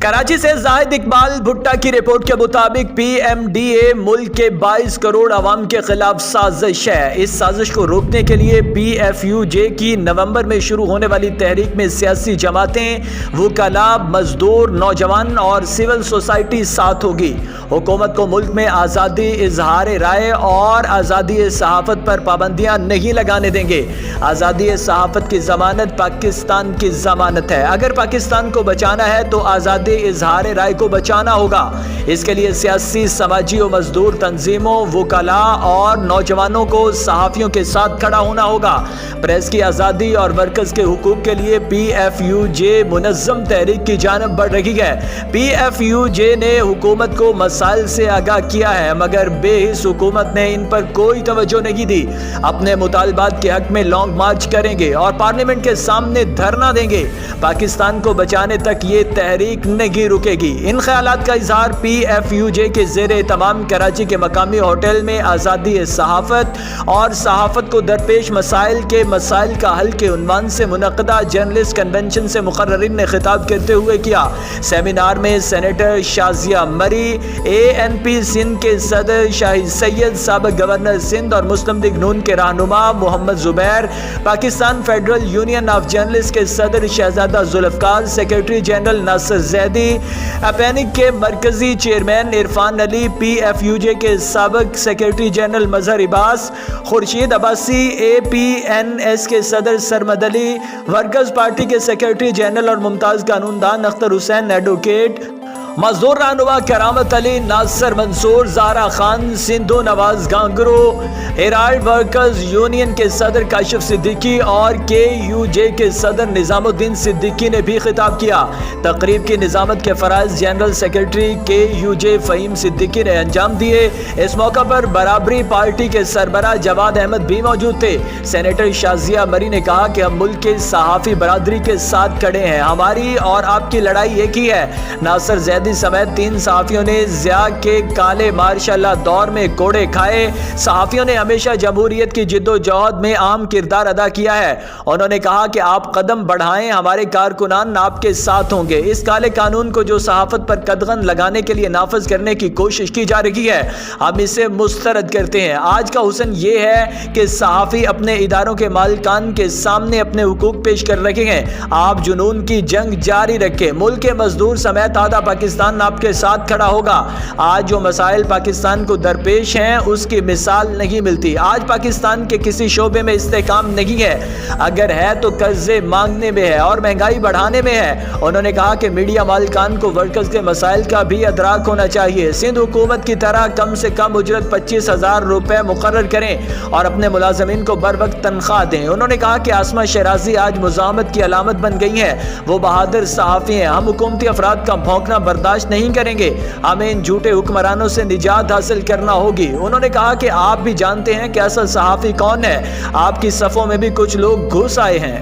کراچی سے زاہد اقبال بھٹا کی رپورٹ کے مطابق پی ایم ڈی اے ملک کے 22 کروڑ عوام کے خلاف سازش ہے۔ اس سازش کو روکنے کے لیے پی ایف یو جے کی نومبر میں شروع ہونے والی تحریک میں سیاسی جماعتیں، وکلاء، مزدور، نوجوان اور سول سوسائٹی ساتھ ہوگی۔ حکومت کو ملک میں آزادی اظہار رائے اور آزادی صحافت پر پابندیاں نہیں لگانے دیں گے۔ آزادی صحافت کی ضمانت پاکستان کی ضمانت ہے۔ اگر پاکستان کو بچانا ہے تو آزادی اظہار رائے کو بچانا ہوگا۔ اس کے لیے سیاسی، سماجی و مزدور تنظیموں، وکلاء اور نوجوانوں کو صحافیوں کے ساتھ کھڑا ہونا ہوگا۔ پریس کی آزادی اور مرکز کے حقوق کے لیے پی ایف یو جے منظم تحریک کی جانب بڑھ رہی ہے۔ پی ایف یو جے نے حکومت کو مسائل سے آگاہ کیا ہے، مگر بے حس حکومت نے ان پر کوئی توجہ نہیں دی۔ اپنے مطالبات کے حق میں لانگ مارچ کریں گے اور پارلیمنٹ کے سامنے دھرنا دیں گے۔ پاکستان کو بچانے تک یہ تحریک نہیں رکے گی۔ ان خیالات کا اظہار پی ایف یو جے کے زیر اہتمام کراچی کے مقامی ہوٹل میں آزادی صحافت اور صحافت کو درپیش مسائل کا حل کے عنوان سے منعقدہ جرنلسٹ کنونشن سے مقررین نے خطاب کرتے ہوئے کیا۔ سیمینار میں سینیٹر شازیہ مری، اے این پی سندھ کے صدر شاہد سید، سابق گورنر سندھ اور مسلم لیگ نون کے رہنما Muhammad Zubair, Pakistan federal union of journalist کے صدر Shahzada Zulfiqar, secretary general Nasir Zaidi, APNEC کے مرکزی chairman Irfan Ali, P F U J کے سابق secretary general Mazhar Abbas, Khurshid Abbasi, A P N S کے صدر سرمد علی، ورکرز پارٹی کے سیکرٹری جنرل اور ممتاز قانون دان اختر حسین ایڈوکیٹ، مزدور رہنما کرامت علی، ناصر منصور، زہرا خان، سندھو نواز گانگرو، ہیرالڈ ورکرز یونین کے صدر کاشف صدیقی اور کے یو جے کے صدر نظام الدین صدیقی نے بھی خطاب کیا۔ تقریب کی نظامت کے فرائض جنرل سیکرٹری کے یو جے فہیم صدیقی نے انجام دیے۔ اس موقع پر برابری پارٹی کے سربراہ جواد احمد بھی موجود تھے۔ سینیٹر شازیہ مری نے کہا کہ ہم ملک کے صحافی برادری کے ساتھ کھڑے ہیں، ہماری اور آپ کی لڑائی ایک ہی ہے۔ ناصر زیدی سمیت 3 صحافیوں نے ضیاء کے کالے مارشاء اللہ دور میں کوڑے کھائے۔ صحافیوں نے ہمیشہ جمہوریت کی جد و جہد میں اہم کردار ادا کیا ہے۔ انہوں نے کہا کہ آپ قدم بڑھائیں، ہمارے کارکنان آپ کے ساتھ ہوں گے۔ اس کالے قانون کو جو صحافت پر قدغن لگانے کے لیے نافذ کرنے کی کوشش کی جا رہی ہے، ہم اسے مسترد کرتے ہیں۔ آج کا حسن یہ ہے کہ صحافی اپنے اداروں کے مالکان کے سامنے اپنے حقوق پیش کر رہے ہیں۔ آپ جنون کی جنگ جاری رکھیں، ملک کے مزدور سمیت آدھا پاکستان آپ کے ساتھ کھڑا ہوگا۔ آج جو مسائل پاکستان کو درپیش ہیں اس کی مثال نہیں ملتی۔ آج پاکستان کے کسی شعبے میں استحکام نہیں ہے، اگر ہے تو قرضے مانگنے میں ہے اور مہنگائی بڑھانے میں ہے۔ انہوں نے کہا کہ میڈیا مالکان کو ورکرز کے مسائل کا بھی ادراک ہونا چاہیے۔ سندھ حکومت کی طرح کم سے کم اجرت 25,000 روپے مقرر کریں اور اپنے ملازمین کو بر وقت تنخواہ دیں۔ انہوں نے کہا کہ آسمہ شیرازی آج مزاحمت کی علامت بن گئی ہیں، وہ بہادر صحافی ہیں۔ ہم حکومتی افراد کا بھونکنا برداشت نہیں کریں گے، ہمیں ان جھوٹے حکمرانوں سے نجات حاصل کرنا ہوگی۔ انہوں نے کہا کہ آپ بھی جانتے ہیں کہ اصل صحافی کون ہے، آپ کی صفوں میں بھی کچھ لوگ گھس آئے ہیں۔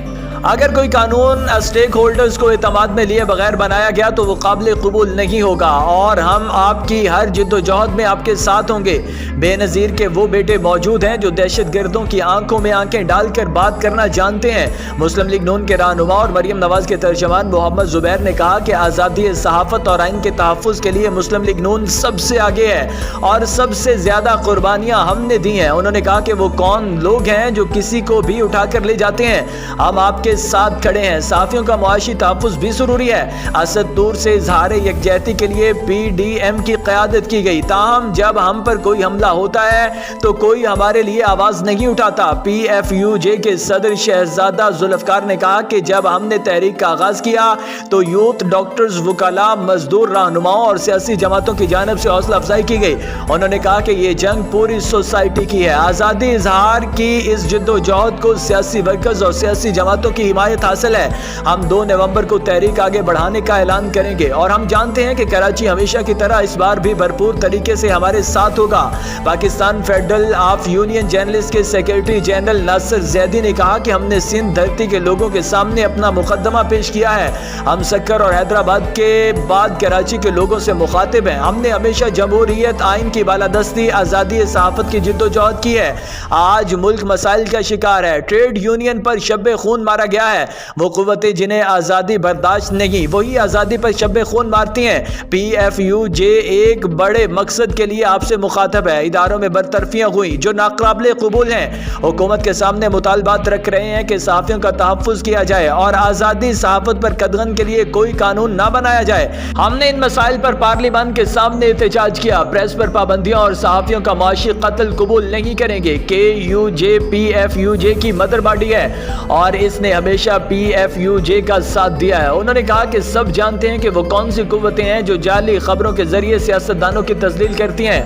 اگر کوئی قانون اسٹیک ہولڈرز کو اعتماد میں لیے بغیر بنایا گیا تو وہ قابل قبول نہیں ہوگا اور ہم آپ کی ہر جد و جہد میں آپ کے ساتھ ہوں گے۔ بے نظیر کے وہ بیٹے موجود ہیں جو دہشت گردوں کی آنکھوں میں آنکھیں ڈال کر بات کرنا جانتے ہیں۔ مسلم لیگ نون کے رہنما اور مریم نواز کے ترجمان محمد زبیر نے کہا کہ آزادی صحافت اور آئین کے تحفظ کے لیے مسلم لیگ نون سب سے آگے ہے اور سب سے زیادہ قربانیاں ہم نے دی ہیں۔ انہوں نے کہا کہ وہ کون لوگ ہیں جو کسی کو بھی اٹھا کر لے جاتے ہیں، ہم آپ کے ساتھ کھڑے ہیں۔ صحافیوں کا معاشی تحفظ بھی ضروری ہے۔ اسد طور سے اظہار یکجہتی کے لیے پی ڈی ایم کی قیادت کی گئی، تاہم جب ہم پر کوئی حملہ ہوتا ہے تو کوئی ہمارے لیے آواز نہیں اٹھاتا۔ پی ایف یو جے کے صدر شہزادہ ذوالفقار نے کہا کہ جب ہم نے تحریک کا آغاز کیا تو یوتھ، ڈاکٹرز، وکلاء، مزدور رہنماؤں اور سیاسی جماعتوں کی جانب سے حوصلہ افزائی کی گئی۔ انہوں نے کہا کہ یہ جنگ پوری سوسائٹی کی ہے۔ آزادی اظہار کی اس جد و جہد کو سیاسی ورکرز اور سیاسی جماعتوں کی حمایت حاصل ہے۔ ہم 2 نومبر کو تحریک آگے بڑھانے کا اعلان کریں گے اور ہم جانتے ہیں کہ کراچی ہمیشہ کی طرح اس بار بھی بھرپور طریقے سے ہمارے ساتھ ہوگا۔ Pakistan federal of union journalist کے سیکرٹری جنرل ناصر زیدی نے کہا کہ ہم نے سندھ دھرتی کے لوگوں کے سامنے اپنا مقدمہ پیش کیا ہے۔ ہم سکر اور حیدرآباد کے بعد کراچی کے لوگوں سے مخاطب ہیں۔ ہم نے ہمیشہ جمہوریت، آئین کی بالادستی، آزادی صحافت کی جد و جہد کی ہے۔ آج ملک مسائل کا شکار ہے۔ ٹریڈ یونین پر شب خون مارا مارا گیا ہے وہ قوتیں جنہیں آزادی برداشت نہیں وہی آزادی پر شب خون مارتی ہیں۔ پی ایف یو جے ایک بڑے مقصد کے لیے آپ سے مخاطب ہے۔ اداروں میں برطرفیاں ہوئی جو ناقابل قبول ہیں۔ حکومت کے سامنے مطالبات رکھ رہے ہیں کہ صحافیوں کا تحفظ کیا جائے اور آزادی صحافت پر قدغن کے لیے کوئی قانون نہ بنایا جائے۔ ہم نے ان مسائل پر پارلیمان کے سامنے احتجاج کیا۔ پریس پر پابندیاں اور صحافیوں کا معاشی قتل قبول نہیں کریں گے۔ K U J P F U J کی مدر باڈی ہے اور اس نے ہمیشہ پی ایف یو جے کا ساتھ دیا ہے۔ انہوں نے کہا کہ سب جانتے ہیں کہ وہ کون سی قوتیں ہیں جو جعلی خبروں کے ذریعے سیاستدانوں کی تضلیل کرتی ہیں۔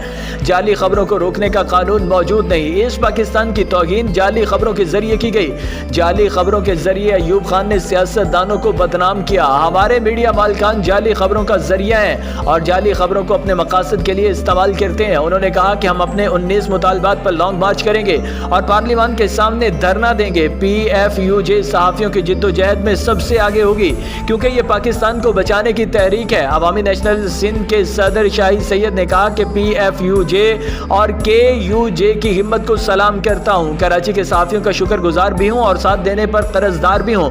جعلی خبروں کو روکنے کا قانون موجود نہیں۔ اس پاکستان کی توہین جعلی خبروں کے ذریعے کی گئی۔ جعلی خبروں کے ذریعے ایوب خان نے سیاستدانوں کو بدنام کیا۔ ہمارے میڈیا مالکان جعلی خبروں کا ذریعہ ہیں اور جعلی خبروں کو اپنے مقاصد کے لیے استعمال کرتے ہیں۔ انہوں نے کہا کہ ہم اپنے 19 مطالبات پر لانگ مارچ کریں گے اور پارلیمان کے سامنے دھرنا دیں گے۔ پی ایف یو جے صحافیوں کی جدوجہد میں سب سے آگے ہوگی کیونکہ یہ پاکستان کو بچانے کی تحریک ہے۔ عوامی نیشنل سندھ کے صدر شاہی سید نے کہا کہ پی ایف یو جے اور کے یو جے کی ہمت کو سلام کرتا ہوں۔ کراچی کے صحافیوں کا شکر گزار بھی ہوں اور ساتھ دینے پر قرضدار بھی ہوں۔